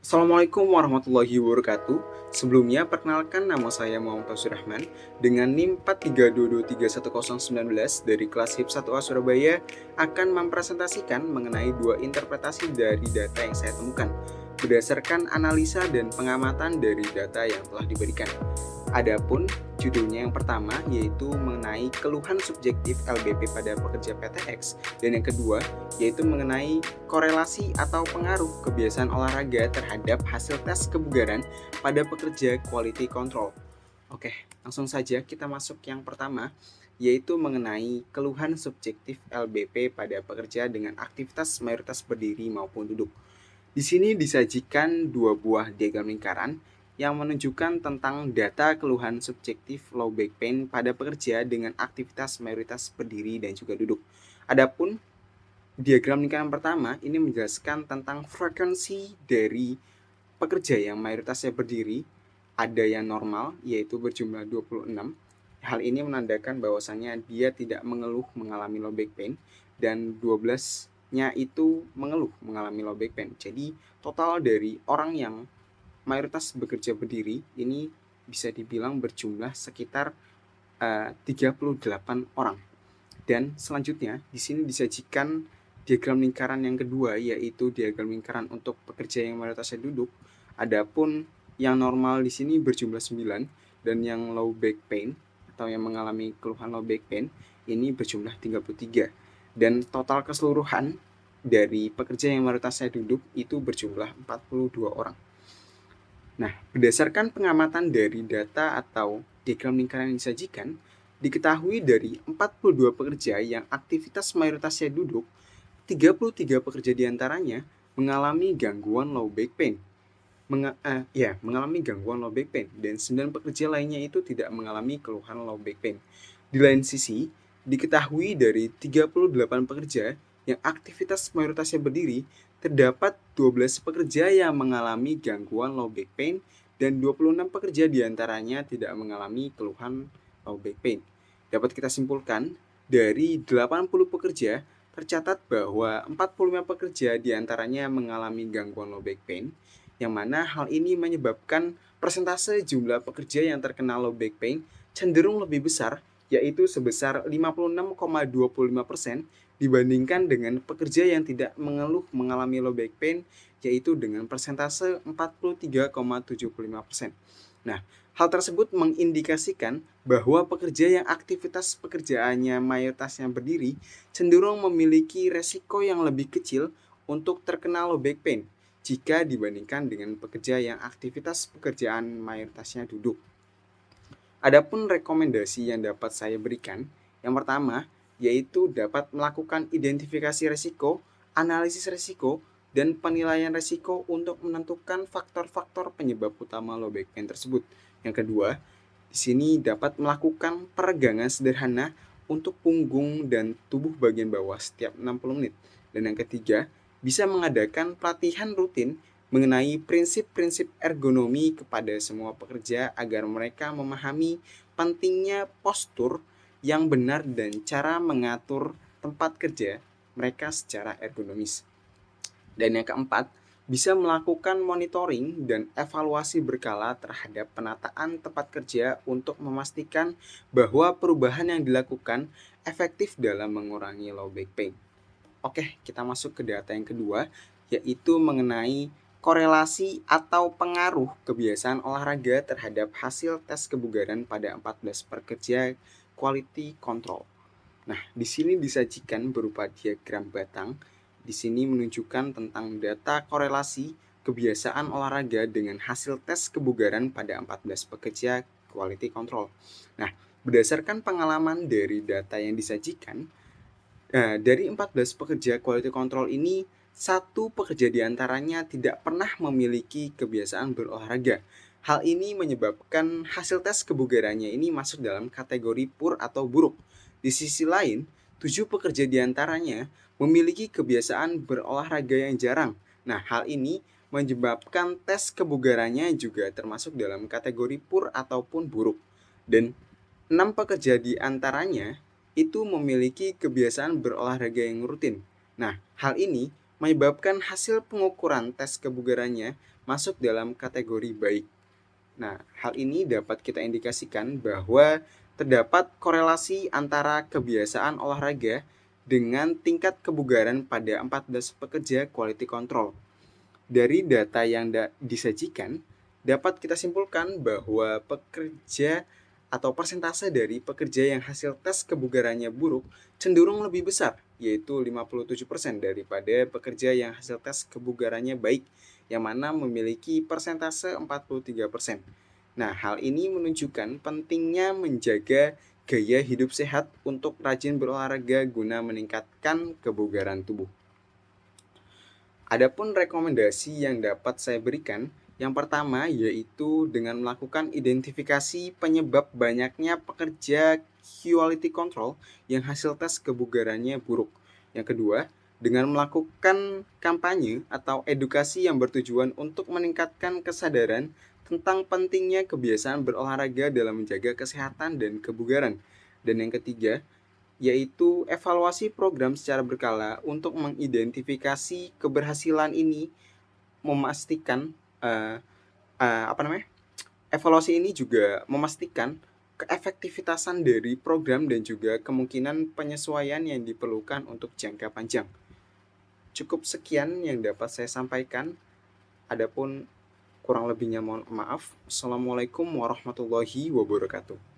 Assalamualaikum warahmatullahi wabarakatuh. Sebelumnya, perkenalkan nama saya Muhammad Taufik Rahman dengan NIM 432231019 dari kelas HIP 1A Surabaya akan mempresentasikan mengenai dua interpretasi dari data yang saya temukan berdasarkan analisa dan pengamatan dari data yang telah diberikan. Adapun judulnya yang pertama yaitu mengenai keluhan subjektif LBP pada pekerja PTX, dan yang kedua yaitu mengenai korelasi atau pengaruh kebiasaan olahraga terhadap hasil tes kebugaran pada pekerja quality control. Oke, langsung saja kita masuk yang pertama, yaitu mengenai keluhan subjektif LBP pada pekerja dengan aktivitas mayoritas berdiri maupun duduk. Di sini disajikan dua buah diagram lingkaran yang menunjukkan tentang data keluhan subjektif low back pain pada pekerja dengan aktivitas mayoritas berdiri dan juga duduk. Adapun diagram lingkaran pertama ini menjelaskan tentang frekuensi dari pekerja yang mayoritasnya berdiri, ada yang normal yaitu berjumlah 26. Hal ini menandakan bahwasannya dia tidak mengeluh mengalami low back pain, dan 12-nya itu mengeluh mengalami low back pain. Jadi total dari orang yang mayoritas bekerja berdiri ini bisa dibilang berjumlah sekitar 38 orang. Dan selanjutnya di sini disajikan diagram lingkaran yang kedua, yaitu diagram lingkaran untuk pekerja yang mayoritasnya duduk. Adapun yang normal di sini berjumlah 9, dan yang low back pain atau yang mengalami keluhan low back pain ini berjumlah 33. Dan total keseluruhan dari pekerja yang mayoritasnya duduk itu berjumlah 42 orang. Nah, berdasarkan pengamatan dari data atau diagram lingkaran yang disajikan, diketahui dari 42 pekerja yang aktivitas mayoritasnya duduk, 33 pekerja diantaranya mengalami gangguan low back pain. Mengalami gangguan low back pain, dan 9 pekerja lainnya itu tidak mengalami keluhan low back pain. Di lain sisi, diketahui dari 38 pekerja yang aktivitas mayoritasnya berdiri, terdapat 12 pekerja yang mengalami gangguan low back pain dan 26 pekerja diantaranya tidak mengalami keluhan low back pain. Dapat kita simpulkan, dari 80 pekerja, tercatat bahwa 45 pekerja diantaranya mengalami gangguan low back pain, yang mana hal ini menyebabkan persentase jumlah pekerja yang terkena low back pain cenderung lebih besar, yaitu sebesar 56,25% dibandingkan dengan pekerja yang tidak mengeluh mengalami low back pain, yaitu dengan persentase 43,75%. Nah, hal tersebut mengindikasikan bahwa pekerja yang aktivitas pekerjaannya mayoritasnya berdiri cenderung memiliki resiko yang lebih kecil untuk terkena low back pain jika dibandingkan dengan pekerja yang aktivitas pekerjaan mayoritasnya duduk. Adapun rekomendasi yang dapat saya berikan, yang pertama yaitu dapat melakukan identifikasi risiko, analisis risiko, dan penilaian risiko untuk menentukan faktor-faktor penyebab utama low back pain tersebut. Yang kedua, di sini dapat melakukan peregangan sederhana untuk punggung dan tubuh bagian bawah setiap 60 menit. Dan yang ketiga, bisa mengadakan pelatihan rutin mengenai prinsip-prinsip ergonomi kepada semua pekerja agar mereka memahami pentingnya postur yang benar dan cara mengatur tempat kerja mereka secara ergonomis. Dan yang keempat, bisa melakukan monitoring dan evaluasi berkala terhadap penataan tempat kerja untuk memastikan bahwa perubahan yang dilakukan efektif dalam mengurangi low back pain. Oke, kita masuk ke data yang kedua, yaitu mengenai korelasi atau pengaruh kebiasaan olahraga terhadap hasil tes kebugaran pada 14 pekerja quality control. Nah, di sini disajikan berupa diagram batang. Di sini menunjukkan tentang data korelasi kebiasaan olahraga dengan hasil tes kebugaran pada 14 pekerja quality control. Nah, berdasarkan pengalaman dari data yang disajikan, dari 14 pekerja quality control ini, satu pekerja diantaranya tidak pernah memiliki kebiasaan berolahraga. Hal ini menyebabkan hasil tes kebugarannya ini masuk dalam kategori poor atau buruk. Di sisi lain, 7 pekerja diantaranya memiliki kebiasaan berolahraga yang jarang. Nah, hal ini menyebabkan tes kebugarannya juga termasuk dalam kategori poor ataupun buruk. Dan 6 pekerja di antaranya itu memiliki kebiasaan berolahraga yang rutin. Nah, hal ini menyebabkan hasil pengukuran tes kebugarannya masuk dalam kategori baik. Nah, hal ini dapat kita indikasikan bahwa terdapat korelasi antara kebiasaan olahraga dengan tingkat kebugaran pada 14 pekerja quality control. Dari data yang disajikan, dapat kita simpulkan bahwa pekerja atau persentase dari pekerja yang hasil tes kebugarannya buruk cenderung lebih besar, yaitu 57% daripada pekerja yang hasil tes kebugarannya baik, yang mana memiliki persentase 43%. Nah, hal ini menunjukkan pentingnya menjaga gaya hidup sehat untuk rajin berolahraga guna meningkatkan kebugaran tubuh. Adapun rekomendasi yang dapat saya berikan, yang pertama yaitu dengan melakukan identifikasi penyebab banyaknya pekerja quality control yang hasil tes kebugarannya buruk. Yang kedua, dengan melakukan kampanye atau edukasi yang bertujuan untuk meningkatkan kesadaran tentang pentingnya kebiasaan berolahraga dalam menjaga kesehatan dan kebugaran. Dan yang ketiga, yaitu evaluasi program secara berkala untuk mengidentifikasi keberhasilan ini, memastikan eh, apa namanya? Evaluasi ini juga memastikan keefektivitasan dari program dan juga kemungkinan penyesuaian yang diperlukan untuk jangka panjang. Cukup sekian yang dapat saya sampaikan. Adapun kurang lebihnya mohon maaf. Assalamualaikum warahmatullahi wabarakatuh.